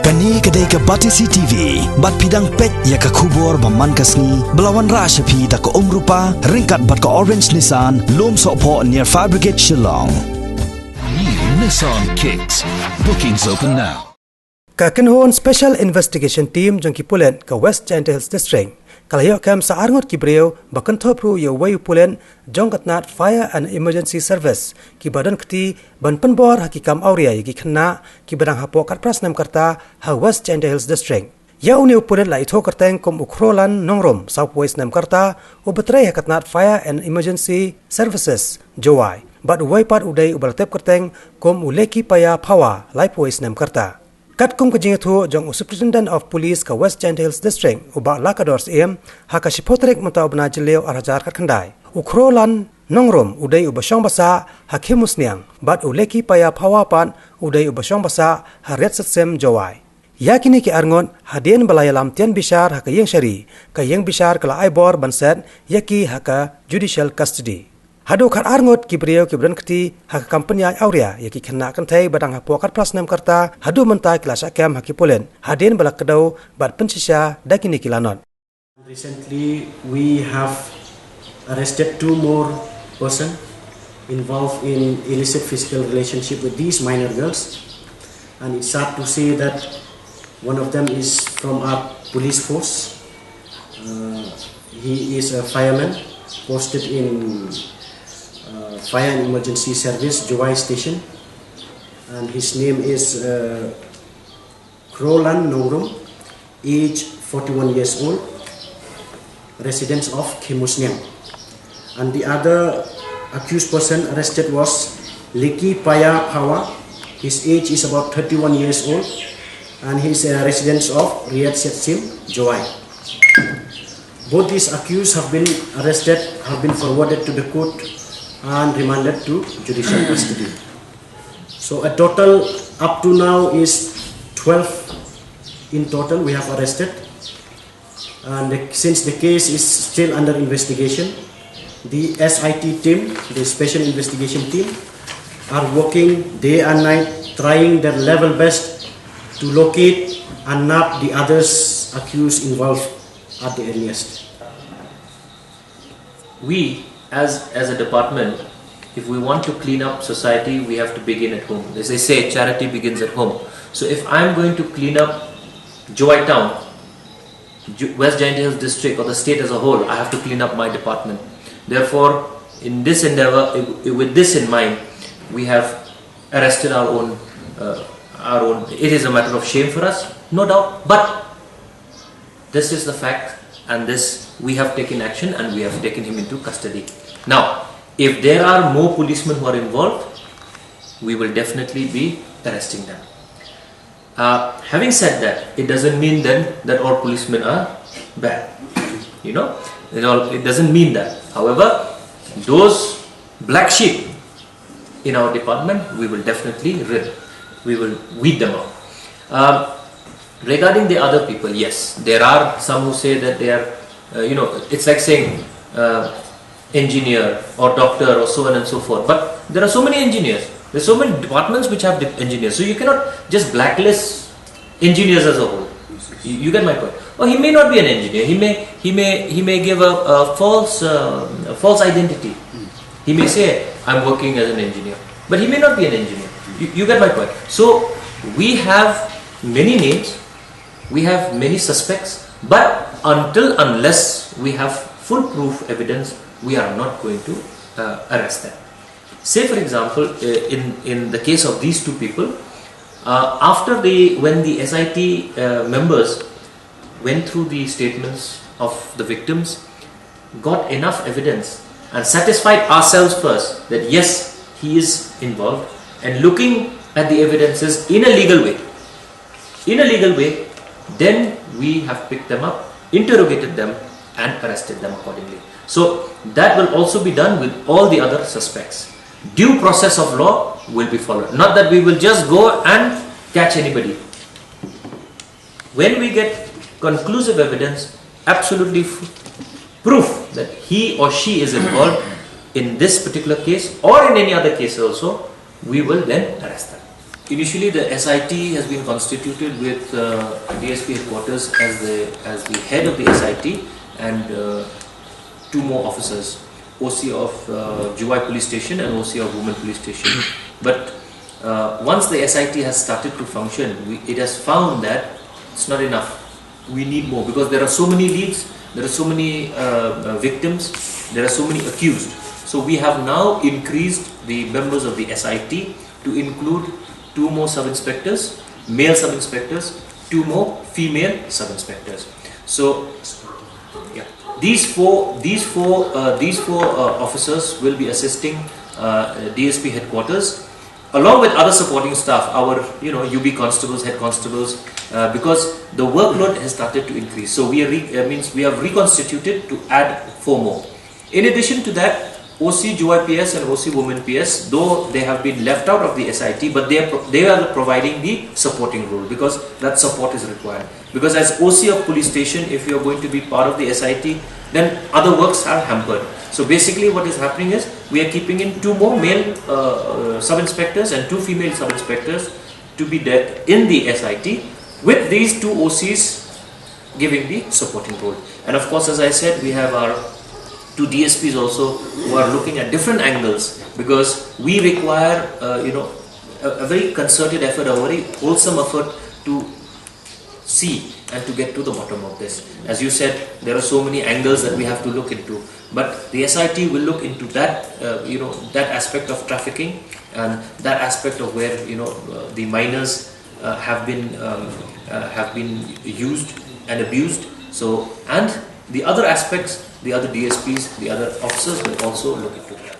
Kani kedai ke Batisi TV, bat pidang pet ya ke kubur baman kasni, belawan rasa pi tak ke rupa, ringkat bat ke orange Nissan, lom sokpo near Fire Brigade Shillong. New Nissan Kicks. Bookings open now. Kakenhon Special Investigation Team jong ki Pulit ke West Kynthei Hills District. Kalau kam sa arngot ki breu ba Kynthup ru yo wayu Pulit jong katnat Fire and Emergency Service ki badan kti ban penbor hakikam auria ki Khynnah ki badang hapo kat prasnam karta ha West Kynthei Hills District. Ya uniu Pulit la itho karteng kom ukrolan nongrom Southwest nam karta u betrai hakatnat Fire and Emergency Services jowai. Bad uwai pat udai ubalatep karteng kom uleki paya pawa Lifeways nam karta. Kat kum kajing thu jong Superintendent of Police ka West Kynthei Hills District uba lakadors haka shipotrek mata ubna jileu arhajar kat khandai ukrolan nongrom udai ubashong basa hakimusniang bat uleki paya pawapan udai ubashong basa haret setsem jawai yakini ki arngon hadien balaya lam tian bishar haka yeng shari ka yeng bishar kala aibor banset yaki haka judicial custody. Hadu khat arngot ki brio ki bran kti hak kampanya auria yaki Khynnah Kynthei badang hapo kat prasnam karta hadu mentai klasa kem haki Pulit hadin balak kedau bad pensisya dakini kilanot. Recently we have arrested 2 more person involved in illicit physical relationship with these minor girls, and it's sad to say that one of them is from our police force. He is a fireman posted in Fire and Emergency Service Jowai Station, and his name is Krolan Nongrum, age 41 years old, resident of Kimusniang. And the other accused person arrested was Leki Paya Hawa. His age is about 31 years old, and he is a resident of Riyadh Setsim, Jowai. Both these accused have been arrested, have been forwarded to the court and remanded to judicial custody. So a total up to now is 12 in total we have arrested, and since the case is still under investigation, the SIT team, the Special Investigation Team, are working day and night trying their level best to locate and nab the others accused involved at the earliest. We as a department, if we want to clean up society, we have to begin at home. As they say, charity begins at home. So if I'm going to clean up Jowai town, West Kynthei Hills district, or the state as a whole, I have to clean up my department. Therefore, in this endeavor, with this in mind, we have arrested our own. It is a matter of shame for us, no doubt, but this is the fact, and this we have taken action, and we have taken him into custody. Now, if there are more policemen who are involved, we will definitely be arresting them. Having said that, it doesn't mean then that all policemen are bad. You know, it doesn't mean that. However, those black sheep in our department, we will definitely we will weed them out. Regarding the other people, yes, there are some who say that they are, it's like saying engineer or doctor or so on and so forth. But there are so many engineers. There are so many departments which have engineers. So you cannot just blacklist engineers as a whole. You get my point. Or he may not be an engineer. He may give a false identity. He may say, I'm working as an engineer, but he may not be an engineer. You get my point. So we have many names, we have many suspects, but unless we have foolproof evidence, we are not going to arrest them. Say for example, in the case of these 2 people, when the SIT members went through the statements of the victims, got enough evidence and satisfied ourselves first that yes, he is involved, and looking at the evidences in a legal way, then we have picked them up, interrogated them, and arrested them accordingly. So that will also be done with all the other suspects. Due process of law will be followed. Not that we will just go and catch anybody. When we get conclusive evidence, absolutely proof that he or she is involved in this particular case or in any other case also, we will then arrest them. Initially, the SIT has been constituted with DSP headquarters as the head of the SIT and two more officers, OC of Juwai Police Station and OC of Women Police Station. But once the SIT has started to function, it has found that it's not enough. We need more because there are so many leads, there are so many victims, there are so many accused. So we have now increased the members of the SIT to include 2 more sub-inspectors, male sub-inspectors, 2 more female sub-inspectors. So yeah, these four officers will be assisting DSP headquarters along with other supporting staff, our UB constables, head constables, because the workload has started to increase. So we have reconstituted to add 4 more. In addition to that, OC Juwai PS and OC Women PS, though they have been left out of the SIT, but they are providing the supporting role because that support is required. Because as OC of police station, if you are going to be part of the SIT, then other works are hampered. So basically what is happening is we are keeping in 2 more male sub-inspectors and 2 female sub-inspectors to be there in the SIT with these 2 OCs giving the supporting role. And of course, as I said, we have our 2 DSPs also who are looking at different angles because we require a very concerted effort, a very wholesome effort to see and to get to the bottom of this. As you said, there are so many angles that we have to look into, but the SIT will look into that that aspect of trafficking and that aspect of where the minors have been used and abused. So, and the other aspects, the other DSPs, the other officers will also look into that.